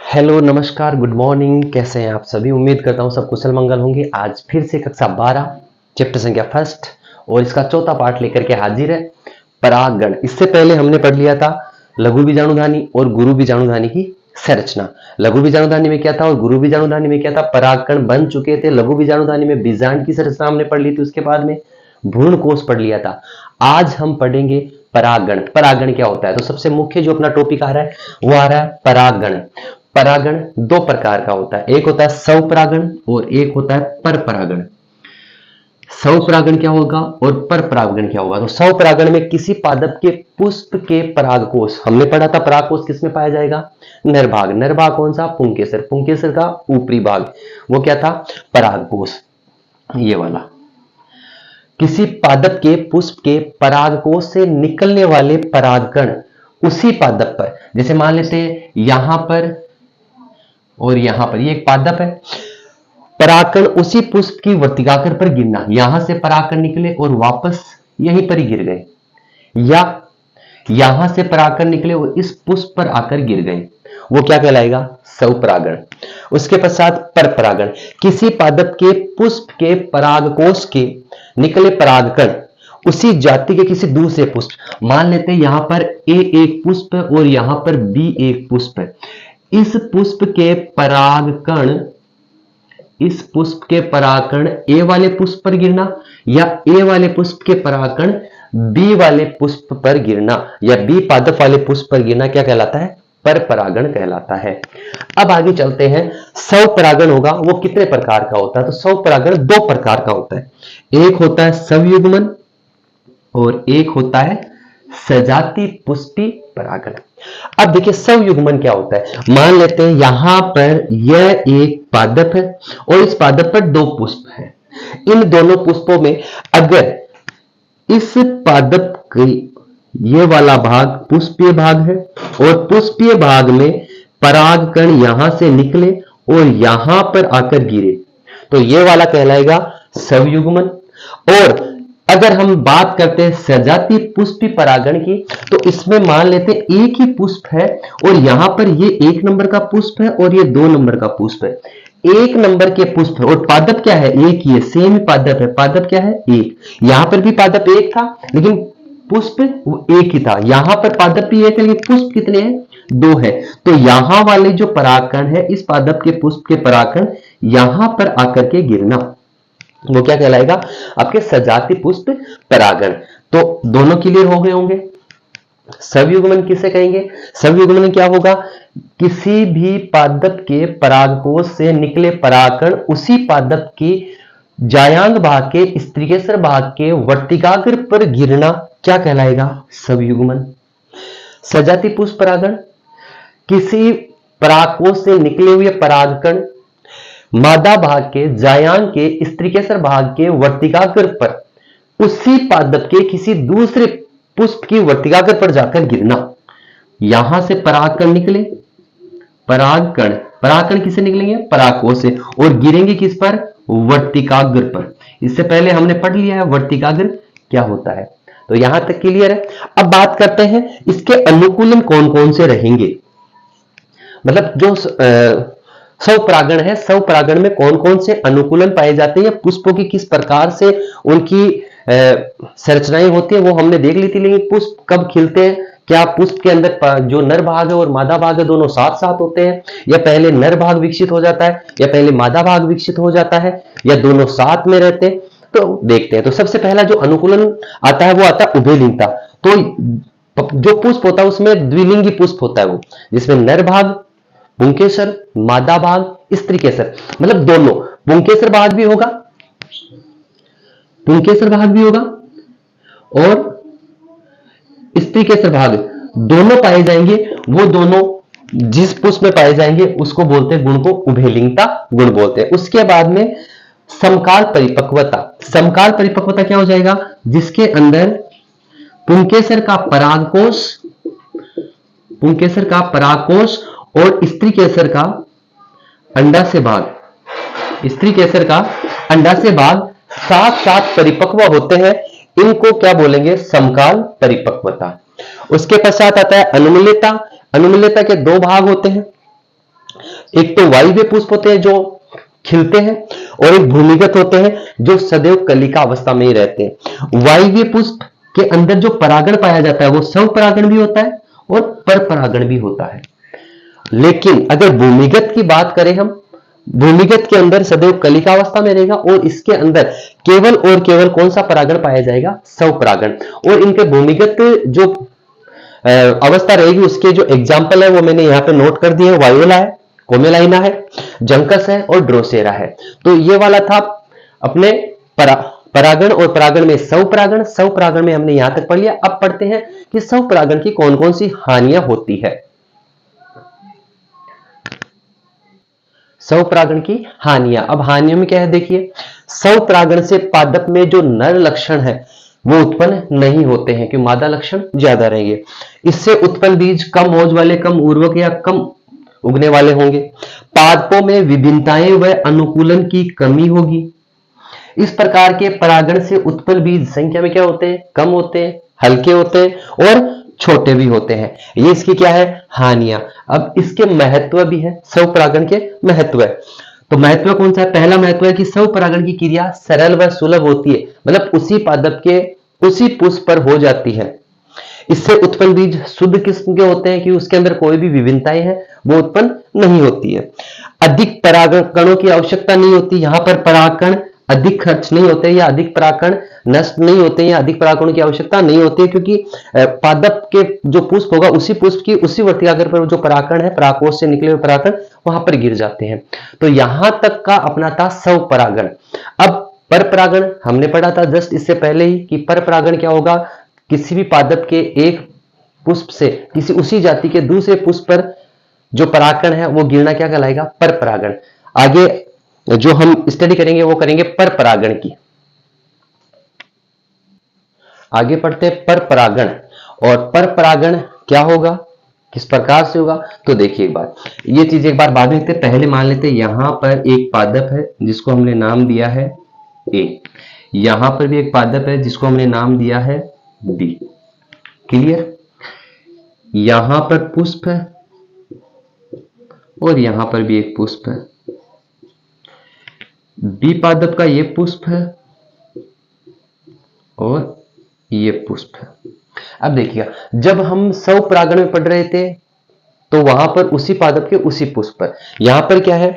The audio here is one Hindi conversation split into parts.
हेलो, नमस्कार, गुड मॉर्निंग। कैसे हैं आप सभी? उम्मीद करता हूं सब कुशल मंगल होंगे। आज फिर से कक्षा 12 चैप्टर संख्या फर्स्ट और इसका चौथा पार्ट लेकर के हाजिर है, परागगण। इससे पहले हमने पढ़ लिया था लघु बीजाणुधानी और गुरु बीजाणुधानी की संरचना। लघु बीजाणुधानी में क्या था और गुरु बीजाणुधानी में क्या था? परागकण बन चुके थे। लघु बीजाणुधानी में बीजांड की संरचना हमने पढ़ ली थी, उसके बाद में भ्रूणकोश पढ़ लिया था। आज हम पढ़ेंगे परागगण। परागगण क्या होता है? तो सबसे मुख्य जो अपना टॉपिक आ रहा है वो आ रहा है परागगण। परागण दो प्रकार का होता है, एक होता है स्वपरागण और एक होता है परपरागण। स्वपरागण क्या होगा और परपरागण क्या होगा? तो स्वपरागण में किसी पादप के पुष्प के परागकोश, हमने पढ़ा था परागकोश किसमें पाया जाएगा? नरभाग। नरभाग कौन सा? पुंकेसर। पुंकेसर का ऊपरी भाग वो क्या था? परागकोश, ये वाला। किसी पादप के पुष्प के परागकोश से निकलने वाले परागकण उसी पादप पर, जैसे मान लेते हैं यहां पर और यहां पर, ये एक पादप है, परागकण उसी पुष्प की वर्तिकाग्र पर गिरना। यहां से परागकण निकले और वापस यहीं पर ही गिर गए, या यहां से परागकण निकले और इस पुष्प पर आकर गिर गए, वो क्या कहलाएगा? स्वपरागण। उसके पश्चात परपरागण, किसी पादप के पुष्प के परागकोश के निकले परागकण उसी जाति के किसी दूसरे पुष्प, मान लेते हैं यहां पर ए एक पुष्प है और यहां पर बी एक पुष्प है, इस पुष्प के परागकण ए वाले पुष्प पर गिरना, या ए वाले पुष्प के परागकण बी वाले पुष्प पर गिरना, या बी पादप वाले पुष्प पर गिरना, क्या कहलाता है? परपरागण कहलाता है। अब आगे चलते हैं। स्वपरागण होगा वो कितने प्रकार का होता है? तो स्वपरागण दो प्रकार का होता है, एक होता है स्वयुग्मन और एक होता है सजाति पुष्पी परागण। अब देखिए स्वयुग्मन क्या होता है। मान लेते हैं यहां पर यह एक पादप है और इस पादप पर दो पुष्प हैं। इन दोनों पुष्पों में अगर इस पादप की ये वाला भाग पुष्पीय भाग है और पुष्पीय भाग में परागकण यहां से निकले और यहां पर आकर गिरे, तो ये वाला कहलाएगा स्वयुग्मन। और अगर हम बात करते हैं सजाति पुष्पी परागण की, तो इसमें मान लेते हैं एक ही पुष्प है और यहां पर ये 1 नंबर का पुष्प है और ये 2 नंबर का पुष्प है। 1 नंबर के पुष्प और पादप क्या है? एक ही है, सेम ही पादप है। पादप क्या है? एक। यहां पर भी पादप एक था लेकिन पुष्प एक ही था। यहां पर पादप भी एक है लेकिन पुष्प कितने हैं? 2 है। तो यहां वाले जो परागकण है, इस पादप के पुष्प के परागकण यहां पर आकर के गिरना, वो क्या कहलाएगा? आपके सजाति पुष्प परागण। तो दोनों क्लियर हो गए होंगे। स्वयुग्मन किसे कहेंगे? स्वयुग्मन क्या होगा? किसी भी पादप के परागकोश से निकले परागकण उसी पादप की जायांग भाग के स्त्रीकेसर भाग के वर्तिकाग्र पर गिरना, क्या कहलाएगा? स्वयुग्मन। सजाति पुष्प परागण, किसी परागकोश से निकले हुए परागकण मादा भाग के जायांग के स्त्रीकेसर भाग के वर्तिकाग्र पर उसी पादप के किसी दूसरे पुष्प की वर्तिकाग्र पर जाकर गिरना। यहां से परागकण निकले, परागकण किसे निकलेंगे? परागकोश से, और गिरेंगे किस पर? वर्तिकाग्र पर। इससे पहले हमने पढ़ लिया है वर्तिकाग्र क्या होता है, तो यहां तक क्लियर है। अब बात करते हैं इसके अनुकूलन कौन कौन से रहेंगे, मतलब जो स्वपरागण है, स्वपरागण में कौन कौन से अनुकूलन पाए जाते हैं, पुष्पों की किस प्रकार से उनकी संरचनाएं होती है, वो हमने देख ली थी। लेकिन पुष्प कब खिलते हैं, क्या पुष्प के अंदर जो नर भाग है और मादा भाग है दोनों साथ साथ होते हैं, या पहले नर भाग विकसित हो जाता है, या पहले मादा भाग विकसित हो जाता है, या दोनों साथ में रहते हैं, तो देखते हैं। तो सबसे पहला जो अनुकूलन आता है वो आता है उभयलिंगता। तो जो पुष्प होता है उसमें द्विलिंगी पुष्प होता है, वो जिसमें नर भाग पुंकेसर, मादा भाग स्त्रीकेसर, मतलब दोनों, पुंकेसर भाग भी होगा, पुंकेसर भाग भी होगा और स्त्रीकेसर भाग, दोनों पाए जाएंगे। वो दोनों जिस पुष्प में पाए जाएंगे उसको बोलते हैं, गुण को उभयलिंगता गुण बोलते हैं। उसके बाद में समकाल परिपक्वता। समकाल परिपक्वता क्या हो जाएगा? जिसके अंदर पुंकेसर का परागकोश और स्त्रीकेसर का अंडाशय भाग, स्त्रीकेसर का अंडाशय भाग साथ साथ परिपक्व होते हैं, इनको क्या बोलेंगे? समकाल परिपक्वता। उसके पश्चात आता है अनुमीलिता। अनुमीलिता के दो भाग होते हैं, एक तो वायव्य पुष्प होते हैं जो खिलते हैं, और एक भूमिगत होते हैं जो सदैव कलिका अवस्था में ही रहते हैं। वायव्य पुष्प के अंदर जो परागण पाया जाता है वो स्वपरागण भी होता है और परपरागण भी होता है। लेकिन अगर भूमिगत की बात करें हम, भूमिगत के अंदर सदैव कलिका अवस्था में रहेगा और इसके अंदर केवल और केवल कौन सा परागण पाया जाएगा? स्वपरागण। और इनके भूमिगत जो अवस्था रहेगी उसके जो एग्जाम्पल है वो मैंने यहाँ पे नोट कर दिए। वायोला है, कोमेलाइना है, जंकस है और ड्रोसेरा है। तो ये वाला था अपने परागण और परागण में स्वपरागण। स्वपरागण में हमने यहां तक पढ़ लिया। अब पढ़ते हैं कि स्वपरागण की कौन कौन सी हानियां होती है। स्वपरागण की हानियां, अब हानियों में क्या है देखिए। स्वपरागण से पादप में जो नर लक्षण है वो उत्पन्न नहीं होते हैं क्योंकि मादा लक्षण ज्यादा रहेंगे। इससे उत्पन्न बीज कम मौज वाले, कम उर्वरक या कम उगने वाले होंगे। पादपों में विभिन्नताएं व अनुकूलन की कमी होगी। इस प्रकार के परागण से उत्पन्न बीज संख्या में क्या होते हैं? कम होते हैं, हल्के होते हैं और छोटे भी होते हैं। ये इसकी क्या है? हानियां। अब इसके महत्व भी है, स्वपरागण के महत्व है। तो महत्व कौन सा है? पहला महत्व है कि स्वपरागण की क्रिया सरल व सुलभ होती है, मतलब उसी पादप के उसी पुष्प पर हो जाती है। इससे उत्पन्न बीज शुद्ध किस्म के होते हैं कि उसके अंदर कोई भी विभिन्नताएं हैं वो उत्पन्न नहीं होती है। अधिक परागणों की आवश्यकता नहीं होती। यहां पर परागण अधिक खर्च नहीं होते या अधिक परागण नष्ट नहीं होते या अधिक परागणों की आवश्यकता नहीं होती है, क्योंकि पादप के जो पुष्प होगा उसी पुष्प की उसी वर्तिकाग्र पर जो परागण है, परागकोश से निकले हुए परागण वहां पर गिर जाते हैं। तो यहां तक का अपना था स्वपरागण। अब परपरागण हमने पढ़ा था जस्ट इससे पहले ही कि परपरागण क्या होगा? किसी भी पादप के एक पुष्प से किसी उसी जाति के दूसरे पुष्प पर जो परागण है वो गिरना क्या कहलाएगा? परपरागण। आगे जो हम स्टडी करेंगे वो करेंगे परपरागण की। आगे पढ़ते हैं परपरागण। और परपरागण क्या होगा, किस प्रकार से होगा? तो देखिए एक बार, ये चीज एक बार बाद में देखते, पहले मान लेते हैं यहां पर एक पादप है जिसको हमने नाम दिया है ए, यहां पर भी एक पादप है जिसको हमने नाम दिया है बी। क्लियर? यहां पर पुष्प है और यहां पर भी एक पुष्प है। बी पादप का ये पुष्प है और ये पुष्प है। अब देखिए, जब हम स्वपरागण में पढ़ रहे थे तो वहां पर उसी पादप के उसी पुष्प पर, यहां पर क्या है?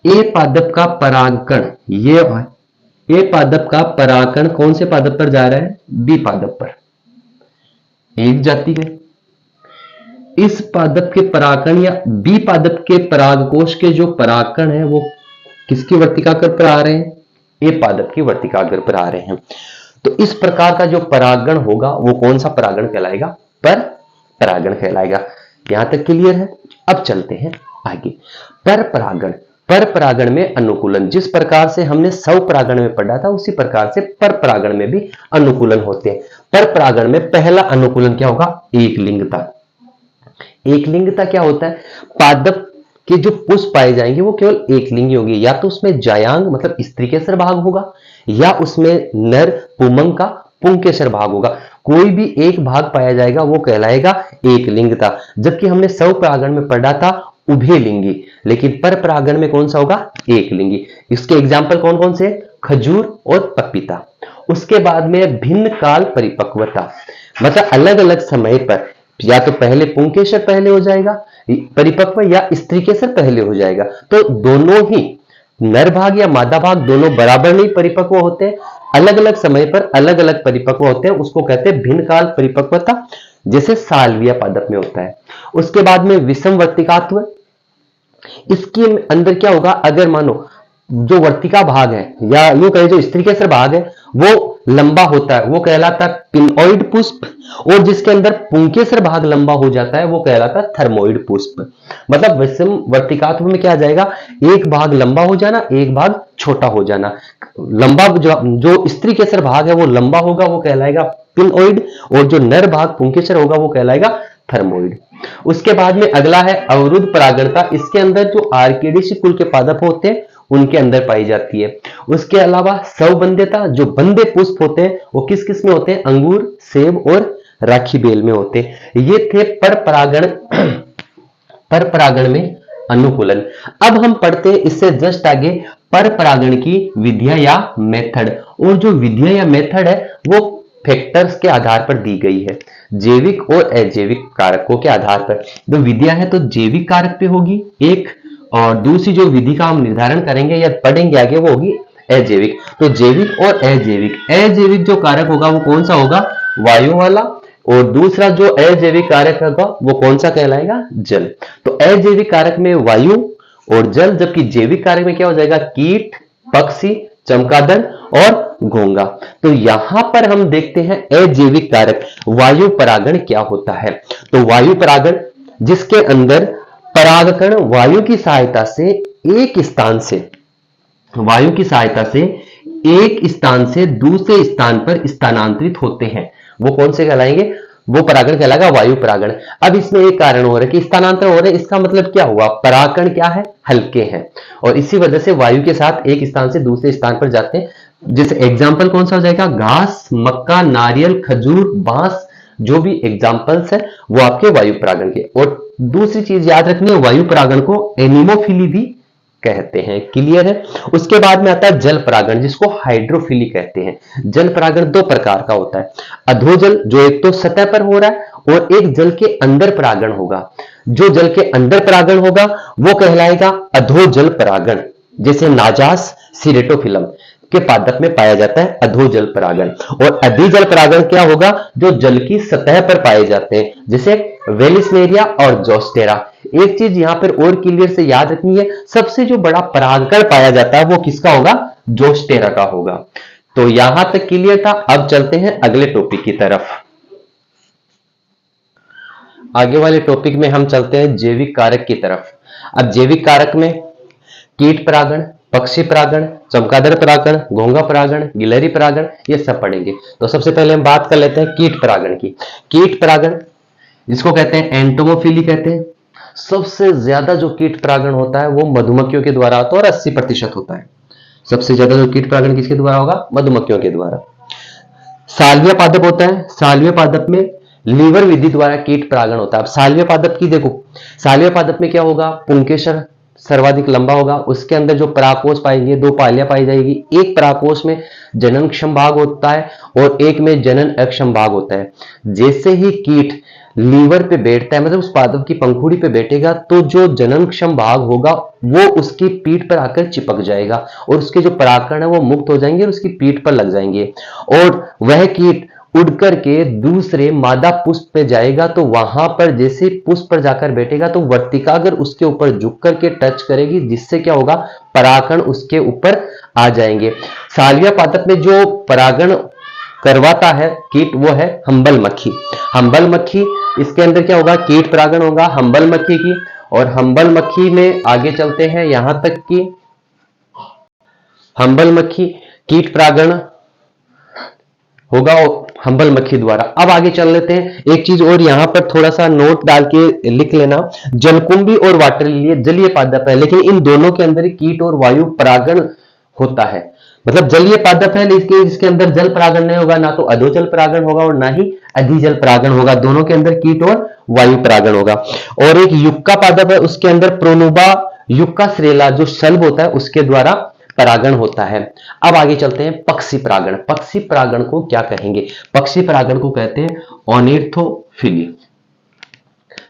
ए पादप का परागण, ये ए पादप का परागण कौन से पादप पर जा रहा है? बी पादप पर। एक जाति के इस पादप के परागण या बी पादप के परागकोश के जो परागण है वो किसकी वर्तिकाग्र पर आ रहे हैं? ए पादप की वर्तिकाग्र पर आ रहे हैं। तो इस प्रकार का जो परागण होगा वो कौन सा परागण कहलाएगा? पर परागण कहलाएगा। यहां तक क्लियर है? अब चलते हैं आगे। पर परागण, पर परागण में अनुकूलन, जिस प्रकार से हमने स्वपरागण में पढ़ा था उसी प्रकार से पर परागण में भी अनुकूलन होते हैं। पर परागण में पहला अनुकूलन क्या होगा? एक लिंगता। एक लिंगता क्या होता है? पादप के जो पुष्प पाए जाएंगे वो केवल एक लिंगी होगी, या तो उसमें जायांग मतलब स्त्रीकेसर भाग होगा या उसमें नर पुमंग का पुंकेसर भाग होगा। कोई भी एक भाग पाया जाएगा वो कहलाएगा एक लिंगता। जबकि हमने स्वपरागण में पढ़ा था उभयलिंगी, लेकिन परपरागण में कौन सा होगा? एक लिंगी। इसके एग्जाम्पल कौन कौन से? खजूर और पपीता। उसके बाद में भिन्न काल परिपक्वता, मतलब अलग अलग समय पर या तो पहले पुंकेसर पहले हो जाएगा परिपक्व या स्त्रीकेसर पहले हो जाएगा। तो दोनों ही नर भाग या मादा भाग दोनों बराबर नहीं परिपक्व होते हैं, अलग अलग समय पर अलग अलग परिपक्व होते हैं। उसको कहते हैं भिन्न काल परिपक्वता, जैसे साल्विया पादप में होता है। उसके बाद में विषम वर्तिकात्व। इसके अंदर क्या होगा? अगर मानो जो वर्तिका भाग है या यूं कहे जो स्त्रीकेसर भाग है वो लंबा होता है वो कहलाता है पिनॉइड पुष्प, और जिसके अंदर पुंकेसर भाग लंबा हो जाता है वो कहलाता है थर्मोइड पुष्प। मतलब विषम वर्तिकात्व में क्या आ जाएगा? एक भाग लंबा हो जाना, एक भाग छोटा हो जाना। लंबा जो स्त्रीकेसर भाग है वो लंबा होगा वो कहलाएगा पिनॉइड, और जो नर भाग पुंकेसर होगा वो कहलाएगा थर्मोइड। उसके बाद में अगला है अवरुद्ध परागणता। इसके अंदर जो आर्किडेसी कुल के पादप होते हैं उनके अंदर पाई जाती है। उसके अलावा स्वबंध्यता, जो बंदे पुष्प होते हैं वो किस किस में होते हैं? अंगूर, सेब और राखी बेल में होते हैं। ये थे पर परागण में अनुकूलन। अब हम पढ़ते हैं इससे जस्ट आगे पर परागण की विधियां या मेथड। और जो विधियां या मेथड है वो फैक्टर्स के आधार पर दी गई है, जैविक और अजैविक कारकों के आधार पर। जो विधियां है तो जैविक कारक पे होगी एक, और दूसरी जो विधि का हम निर्धारण करेंगे या पढ़ेंगे आगे वो होगी अजैविक। तो जैविक और अजैविक, अजैविक जो कारक होगा वो कौन सा होगा, वायु वाला, और दूसरा जो अजैविक कारक होगा वो कौन सा कहलाएगा, जल। तो अजैविक कारक में वायु और जल, जबकि जैविक कारक में क्या हो जाएगा, कीट, पक्षी, चमगादड़ और घोंघा। तो यहां पर हम देखते हैं अजैविक कारक वायु परागण क्या होता है। तो वायु परागण जिसके अंदर परागकण वायु की सहायता से एक स्थान से, वायु की सहायता से एक स्थान से दूसरे स्थान पर स्थानांतरित होते हैं, वो कौन से कहलाएंगे, वो परागण कहलाएगा वायु परागण। अब इसमें एक कारण हो रहा है कि स्थानांतर हो रहा है, इसका मतलब क्या हुआ, परागकण क्या है, हल्के हैं, और इसी वजह से वायु के साथ एक स्थान से दूसरे स्थान पर जाते हैं। जैसे एग्जाम्पल कौन सा हो जाएगा, घास, मक्का, नारियल, खजूर, बांस, जो भी एग्जाम्पल्स है वो आपके वायु परागण के। और दूसरी चीज याद रखनी है, वायु परागण को एनिमोफिली भी कहते हैं, क्लियर है। उसके बाद में आता है जल परागण जिसको हाइड्रोफिली कहते हैं। जल परागण दो प्रकार का होता है, अधोजल जो एक तो सतह पर हो रहा है, और एक जल के अंदर परागण होगा। जो जल के अंदर परागण होगा वो कहलाएगा अधोजल परागण। जैसे नाजास, सिरेटोफिलम के पादप में पाया जाता है अधोजल परागण। और अधिजल परागण क्या होगा, जो जल की सतह पर पाए जाते हैं, जैसे वेलिस्नेरिया और जोस्टेरा। एक चीज यहां पर और क्लियर से याद रखनी है, सबसे जो बड़ा परागकण पाया जाता है वो किसका होगा, जोस्टेरा का होगा। तो यहां तक क्लियर था। अब चलते हैं अगले टॉपिक की तरफ। आगे वाले टॉपिक में हम चलते हैं जैविक कारक की तरफ। अब जैविक कारक में कीट परागण, पक्षी परागण, चमगादड़ परागण, घोंघा परागण, गिलहरी परागण, ये सब पढ़ेंगे। तो सबसे पहले हम बात कर लेते हैं कीट परागण की। कीट परागण जिसको कहते हैं एंटोमोफिली कहते हैं। सबसे ज्यादा जो कीट परागण होता है वो मधुमक्खियों के द्वारा होता है, और 80% होता है। सबसे ज्यादा जो कीट परागण किसके द्वारा होगा, मधुमक्खियों के द्वारा। साल्विया पादप होता है, साल्विया पादप में लीवर विधि द्वारा कीट परागण होता है। अब साल्विया पादप की देखो, साल्विया पादप में क्या होगा, पुंकेसर सर्वाधिक लंबा होगा, उसके अंदर जो परागकोश पाएंगे, दो पालियां पाई जाएगी। एक परागकोश में जननक्षम भाग होता है और एक में जनन अक्षम भाग होता है। जैसे ही कीट लीवर पे बैठता है, मतलब उस पादप की पंखुड़ी पे बैठेगा, तो जो जननक्षम भाग होगा वो उसकी पीठ पर आकर चिपक जाएगा, और उसके जो परागकण है वो मुक्त हो जाएंगे और उसकी पीठ पर लग जाएंगे, और वह कीट उड़ करके दूसरे मादा पुष्प पे जाएगा। तो वहां पर जैसे पुष्प पर जाकर बैठेगा तो वर्तिका अगर उसके ऊपर झुक करके टच करेगी, जिससे क्या होगा, परागकण उसके ऊपर आ जाएंगे। साल्विया पादप में जो परागण करवाता है कीट वो है हम्बल मक्खी। हम्बल मक्खी, इसके अंदर क्या होगा, कीट परागण होगा हम्बल मक्खी की। और हम्बल मक्खी में आगे चलते हैं, यहां तक कि हम्बल मक्खी कीट परागण होगा हम्बल मक्खी द्वारा। अब आगे चल लेते हैं। एक चीज और यहां पर थोड़ा सा नोट डाल के लिख लेना, जलकुंभी और वाटर लिली जलीय पादप है, लेकिन इन दोनों के अंदर कीट और वायु परागण होता है। मतलब जलीय पादप है लेकिन इसके अंदर जल परागण नहीं होगा, ना तो अधोजल परागण होगा और ना ही अधिजल परागण होगा। दोनों के अंदर कीट और वायु परागण होगा। और एक युक्का पादप है, उसके अंदर प्रोनुबा युक्का श्रेला जो शल्भ होता है उसके द्वारा परागण होता है। अब आगे चलते हैं पक्षी परागण। पक्षी परागण को क्या कहेंगे, पक्षी परागण को कहते हैं ऑर्निथोफिली।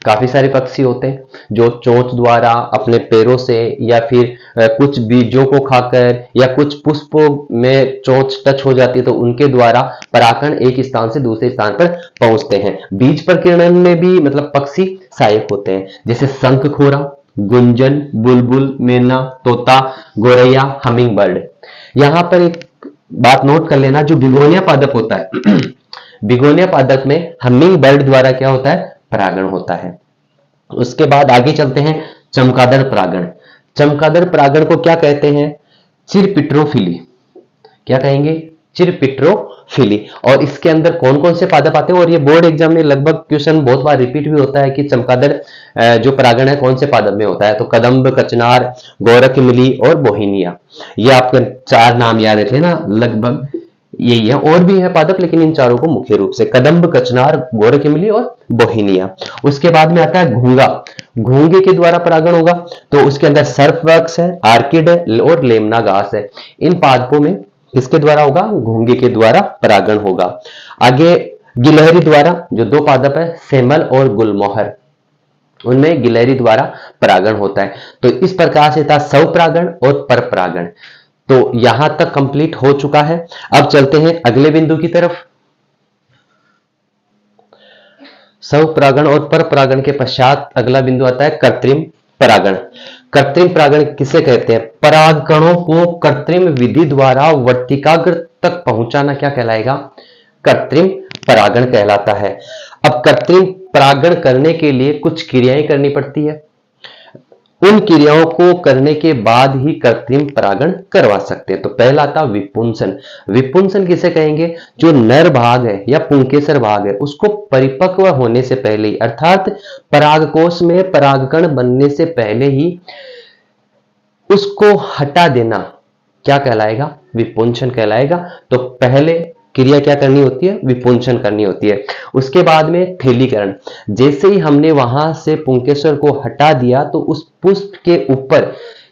काफी सारे पक्षी होते हैं जो चोंच द्वारा अपने पैरों से या फिर कुछ बीजों को खाकर या कुछ पुष्पों में चोंच टच हो जाती है तो उनके द्वारा परागण एक स्थान से दूसरे स्थान पर पहुंचते हैं। बीज प्रकीर्णन में भी मतलब पक्षी सहायक होते हैं, जैसे शंखखोरा, गुंजन, बुलबुल, मैना, तोता, गोरैया, हमिंग बर्ड। यहां पर एक बात नोट कर लेना, जो बिगोनिया पादप होता है बिगोनिया पादप में हमिंग बर्ड द्वारा क्या होता है, परागण होता है। उसके बाद आगे चलते हैं चमगादड़ परागण। चमगादड़ परागण को क्या कहते हैं, चिरपिट्रोफिली। क्या कहेंगे, चिरपिट्रोफिली। और इसके अंदर कौन कौन से पादप आते हैं, और ये बोर्ड एग्जाम में लगभग क्वेश्चन बहुत बार रिपीट भी होता है कि चमगादड़ जो परागण है कौन से पादप में होता है। तो कदम्ब, कचनार, गोरखमिली और बोहिनिया, ये आपके 4 नाम याद रखे ना, लगभग यही है। और भी है पादप लेकिन इन चारों को मुख्य रूप से कदम्ब, कचनार, गोरखमिली और बोहिनिया। उसके बाद में आता है घोंघा। घोंघे के द्वारा परागण होगा तो उसके अंदर सर्फ वृक्ष है, आर्किड है और लेमना घास है। इन पादपों में किसके द्वारा होगा? घोंघे के द्वारा परागण होगा। आगे गिलहरी द्वारा, जो दो पादप है सेमल और गुलमोहर, उनमें गिलहरी द्वारा परागण होता है। तो इस प्रकार से था स्वपरागण और परपरागण। तो यहां तक कंप्लीट हो चुका है। अब चलते हैं अगले बिंदु की तरफ। स्वपरागण और परपरागण के पश्चात अगला बिंदु आता है कृत्रिम परागण। कृत्रिम परागण किसे कहते हैं? परागकणों को कृत्रिम विधि द्वारा वर्तिकाग्र तक पहुंचाना क्या कहलाएगा? कृत्रिम परागण कहलाता है। अब कृत्रिम परागण करने के लिए कुछ क्रियाएं करनी पड़ती है। उन क्रियाओं को करने के बाद ही कृत्रिम परागण करवा सकते हैं। तो पहला था विपुंसन। विपुंसन किसे कहेंगे? जो नर भाग है या पुंकेसर भाग है उसको परिपक्व होने से पहले ही, अर्थात परागकोश में परागकण बनने से पहले ही उसको हटा देना क्या कहलाएगा? विपुंसन कहलाएगा। तो पहले क्रिया क्या करनी होती है? विपुंसन करनी होती है। उसके बाद में थैलीकरण। जैसे ही हमने वहां से पुंकेसर को हटा दिया तो उस पुष्प के ऊपर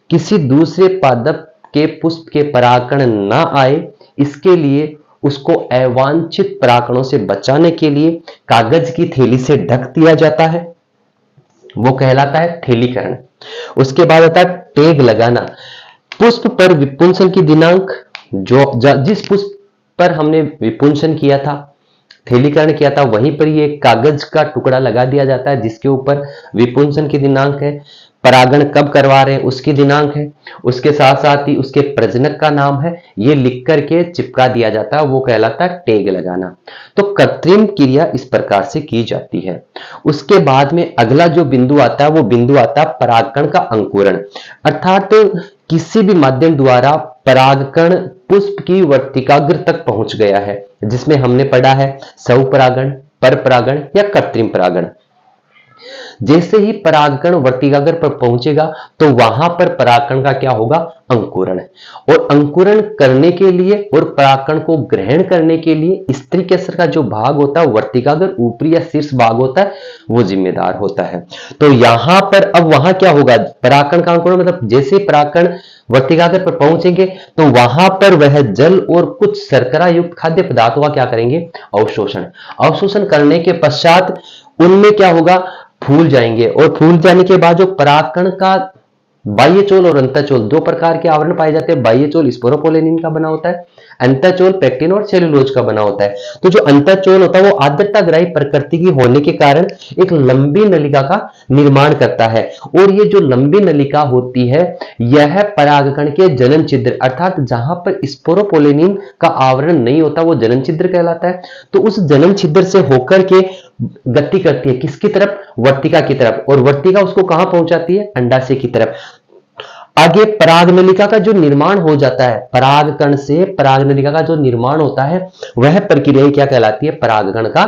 किसी दूसरे पादप के पुष्प के परागकण ना आए, इसके लिए उसको अवांछित परागकणों से बचाने के लिए कागज की थैली से ढक दिया जाता है, वो कहलाता है थैलीकरण। उसके बाद आता है टैग लगाना। पुष्प पर विपुंसन की दिनांक, जिस पुष्प पर हमने विपुंसन किया था, थैलीकरण किया था, वहीं पर ये कागज का टुकड़ा लगा दिया जाता है जिसके ऊपर विपुंसन की दिनांक है, परागण कब करवा रहे हैं उसकी दिनांक है, उसके साथ साथ ही उसके प्रजनक का नाम है, ये लिख करके चिपका दिया जाता है, वो कहलाता है टैग लगाना। तो कृत्रिम क्रिया इस प्रकार से की जाती है। उसके बाद में अगला जो बिंदु आता है वो बिंदु आता है परागकण का अंकुरण। अर्थात किसी भी माध्यम द्वारा परागकण पुष्प की वर्तिकाग्र तक पहुंच गया है, जिसमें हमने पढ़ा है स्वपरागण, परपरागण या कृत्रिम परागण। जैसे ही परागकण वर्तिकाग्र पर पहुंचेगा तो वहां पर परागकण का क्या होगा? अंकुरण। और अंकुरण करने के लिए और परागकण को ग्रहण करने के लिए स्त्री केसर का जो भाग होता है, वर्तिकाग्र ऊपरी या शीर्ष भाग होता है, वो जिम्मेदार होता है। तो यहां पर अब वहां क्या होगा? परागकण का अंकुरण मतलब जैसे परागकण वर्तिकाग्र पर पहुंचेंगे तो वहां पर वह जल और कुछ शर्करा युक्त खाद्य पदार्थों का क्या करेंगे? अवशोषण। अवशोषण करने के पश्चात उनमें क्या होगा? फूल जाएंगे। और फूल जाने के बाद जो परागकण का बाह्य चोल और अंतःचोल, दो प्रकार के आवरण पाए जाते हैं। बाह्य चोल स्पोरोपोलेनिन का बना होता है, अंतःचोल पेक्टिन और सेलुलोज का बना होता है। तो जो अंतःचोल होता है वो आर्द्रताग्राही प्रकृति की होने के कारण एक लंबी नलिका का निर्माण करता है, और ये जो लंबी नलिका होती है यह परागकण के जनन छिद्र, अर्थात जहां पर स्पोरोपोलेनिन का आवरण नहीं होता वो जनन छिद्र कहलाता है। तो उस जनन छिद्र से होकर के गति करती है किसकी तरफ? वर्तिका की तरफ। और वर्तिका उसको कहां पहुंचाती है? अंडाशय की तरफ। आगे परागनलिका का जो निर्माण हो जाता है, परागकण से परागनलिका का जो निर्माण होता है वह प्रक्रिया क्या कहलाती है? परागकण का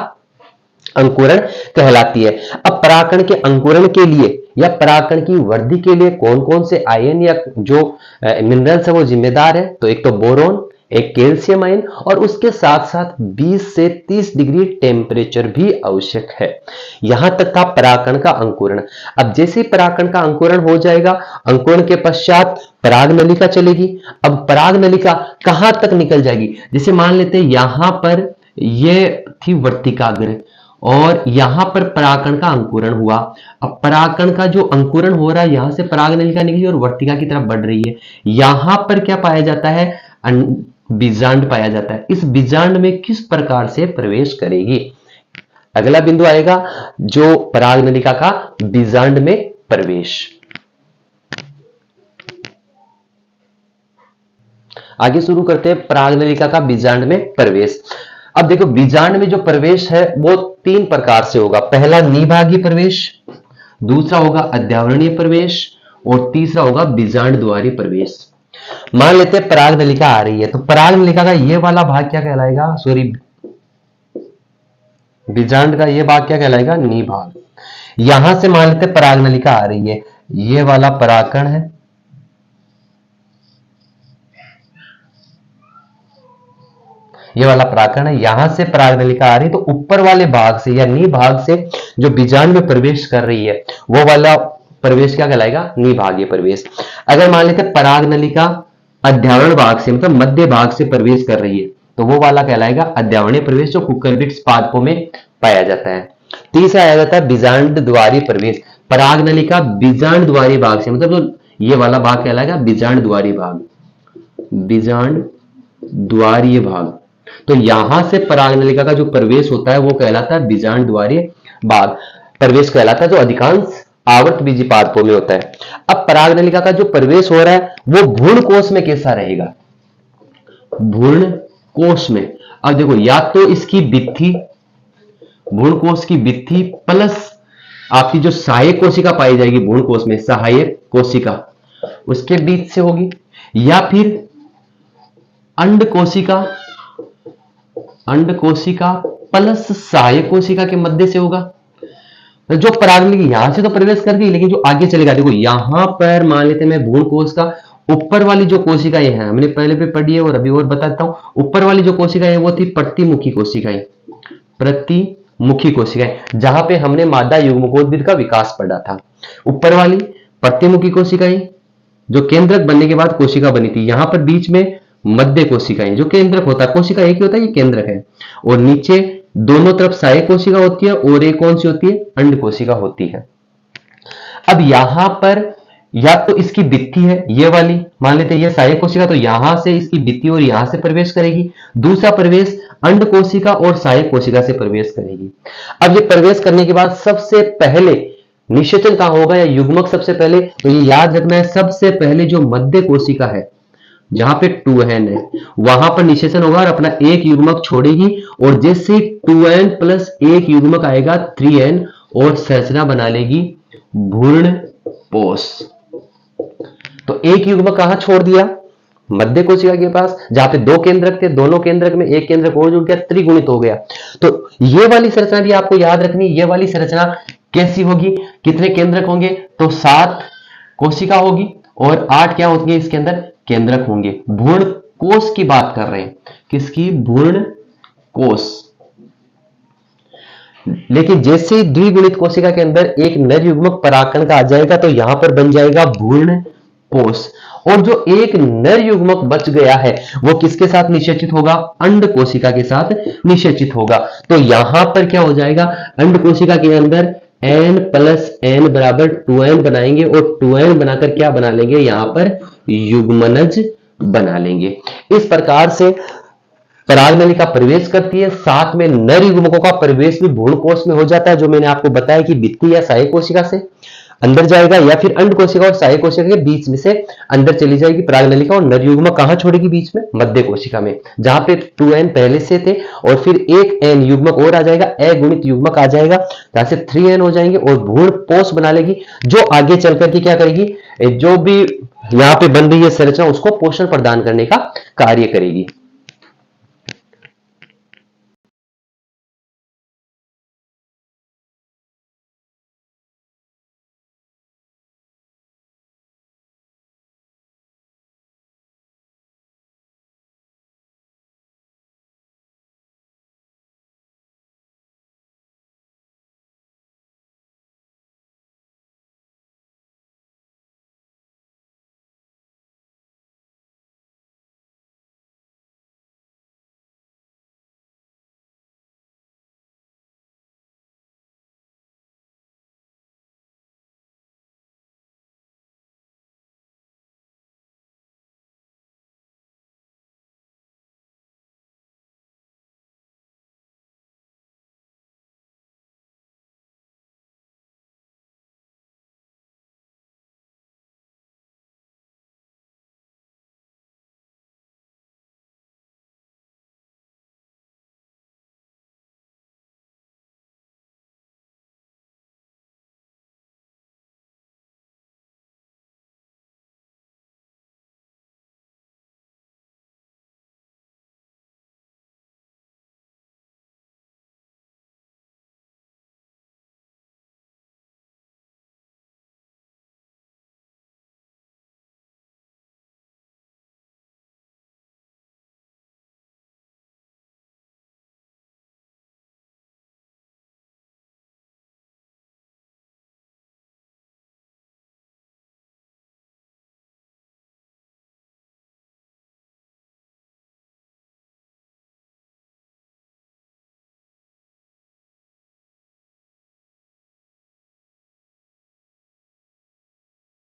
अंकुरण कहलाती है। अब परागकण के अंकुरण के लिए या परागकण की वृद्धि के लिए कौन कौन से आयन या जो मिनरल्स है वो जिम्मेदार है? तो एक तो बोरोन, एक कैल्शियम आयन, और उसके साथ साथ 20 से 30 डिग्री टेम्परेचर भी आवश्यक है। यहां तक था परागकण का अंकुरण। अब जैसे परागकण का अंकुरण हो जाएगा, अंकुरण के पश्चात परागनलिका चलेगी। अब परागनलिका कहां तक निकल जाएगी? जैसे मान लेते हैं यहां पर ये थी वर्तिकाग्र और यहां पर परागकण का अंकुरण हुआ। अब परागकण का जो अंकुरण हो रहा है, यहां से परागनलिका निकली और वर्तिका की तरफ बढ़ रही है। यहां पर क्या पाया जाता है? बीजांड पाया जाता है। इस बीजांड में किस प्रकार से प्रवेश करेगी? अगला बिंदु आएगा जो परागनलिका का बीजांड में प्रवेश। आगे शुरू करते हैं परागनलिका का बीजांड में प्रवेश। अब देखो बीजांड में जो प्रवेश है वो 3 प्रकार से होगा। पहला निभागीय प्रवेश, दूसरा होगा अध्यावरणीय प्रवेश और तीसरा होगा बीजांड द्वारी प्रवेश। मान लेते हैं परागनलिका आ रही है तो परागनलिका का ये वाला भाग क्या कहलाएगा? सॉरी, बीजांड का ये भाग क्या कहलाएगा? निभाग। यहां से मान लेते हैं परागनलिका आ रही है, ये वाला परागकण है, ये वाला परागकण है, यहां से परागनलिका आ रही है, तो ऊपर वाले भाग से या नी भाग से जो बीजांड में प्रवेश कर रही है वो वाला प्रवेश क्या कहलाएगा, निभागीय प्रवेश। अगर मान लेते परागनलिका अध्यावरण भाग से मतलब मध्य भाग से प्रवेश कर रही है तो वो वाला कहलाएगा अध्यावरणीय प्रवेश, जो कुकुरबिट्स पादपों में पाया जाता है। तीसरा आ जाता है बीजांड द्वारी प्रवेश। परागनलिका बीजांड द्वारी भाग से मतलब जो ये वाला भाग कहलाएगा बीजांड द्वारी भाग, बीजांड द्वारीय भाग। तो यहां से परागनलिका का जो प्रवेश होता है वो कहलाता है बीजांड द्वारीय भाग प्रवेश कहलाता है, जो अधिकांश आवर्त बीजी पादपों में होता है। अब परागनलिका का जो प्रवेश हो रहा है वो भ्रूण कोश में कैसा रहेगा, भ्रूण कोश में। अब देखो या तो इसकी भित्ति, भ्रूण कोश की भित्ति प्लस आपकी जो सहायक कोशिका पाई जाएगी भ्रूण कोश में, सहायक कोशिका उसके बीच से होगी, या फिर अंड कोशिका, अंड कोशिका प्लस सहायक कोशिका के मध्य से होगा। जो परागनलिका यहां से तो प्रवेश कर गई, लेकिन जो आगे चलेगा, देखो यहां पर मान लेते हैं मैं भ्रूण कोश का ऊपर वाली जो कोशिकाएं हैं हमने पहले पे पढ़ी है और अभी और बताता हूं। ऊपर वाली जो कोशिकाएं वो थी प्रतिमुखी कोशिकाएं, प्रतिमुखी कोशिकाएं, जहां पे हमने मादा युग्मकोद्भिद का विकास पढ़ा था। ऊपर वाली प्रतिमुखी कोशिकाएं जो केंद्रक बनने के बाद कोशिका बनी थी, यहां पर बीच में मध्य कोशिकाएं, जो केंद्रक होता है, कोशिका एक ही होता है, ये केंद्रक है, और नीचे दोनों तरफ सहायक कोशिका होती है और एक कौन सी होती है, अंड कोशिका होती है। अब यहां पर या तो इसकी भित्ति है ये वाली, मान लेते हैं ये सहायक कोशिका, तो यहां से इसकी भित्ति और यहां से प्रवेश करेगी। दूसरा प्रवेश अंड कोशिका और सहायक कोशिका से प्रवेश करेगी। अब ये प्रवेश करने के बाद सबसे पहले निषेचन कहां होगा या युग्मक सबसे पहले, तो ये याद रखना है सबसे पहले जो मध्य कोशिका है जहां पे 2n है वहां पर निषेचन होगा और अपना एक युग्मक छोड़ेगी, और जैसे 2n प्लस एक युग्मक आएगा 3n और संरचना बना लेगी भ्रूणपोष। तो एक युग्मक कहां छोड़ दिया, मध्य कोशिका के पास, जहां पे दो केंद्रक थे, दोनों केंद्रक में एक केंद्रक और जुड़ गया, त्रिगुणित हो गया। तो ये वाली संरचना भी आपको याद रखनी। ये वाली संरचना कैसी होगी, कितने केंद्रक होंगे, तो 7 कोशिका होगी और 8 क्या होंगे इसके अंदर, केंद्रक होंगे। भ्रूण कोश की बात कर रहे हैं, किसकी, भ्रूण कोश। लेकिन जैसे ही द्विगुणित कोशिका के अंदर एक नर युग्मक परागकण का आ जाएगा तो यहां पर बन जाएगा भ्रूणपोष, और जो एक नर युग्मक बच गया है वो किसके साथ निषेचित होगा, अंड कोशिका के साथ निषेचित होगा। तो यहां पर क्या हो जाएगा, अंड कोशिका के अंदर n प्लस n बराबर 2n बनाएंगे और 2n बनाकर क्या बना लेंगे, यहां पर युग्मनज बना लेंगे। इस प्रकार से परागनलिका प्रवेश करती है, साथ में नर युग्मकों का प्रवेश भी भ्रूणकोश में हो जाता है, जो मैंने आपको बताया कि भित्ति या सहायक कोशिका से अंदर जाएगा या फिर अंड कोशिका और सहायक कोशिका के बीच में से अंदर चली जाएगी परागनलिका, और नर युग्मक कहां छोड़ेगी, बीच में मध्य कोशिका में, जहां पे 2n पहले से थे और फिर एक n युग्मक और आ जाएगा, अगुणित युग्मक आ जाएगा, जहां से 3n हो जाएंगे और भ्रूणपोष बना लेगी, जो आगे चल करके क्या करेगी, जो भी यहां पे बन रही है संरचना उसको पोषण प्रदान करने का कार्य करेगी।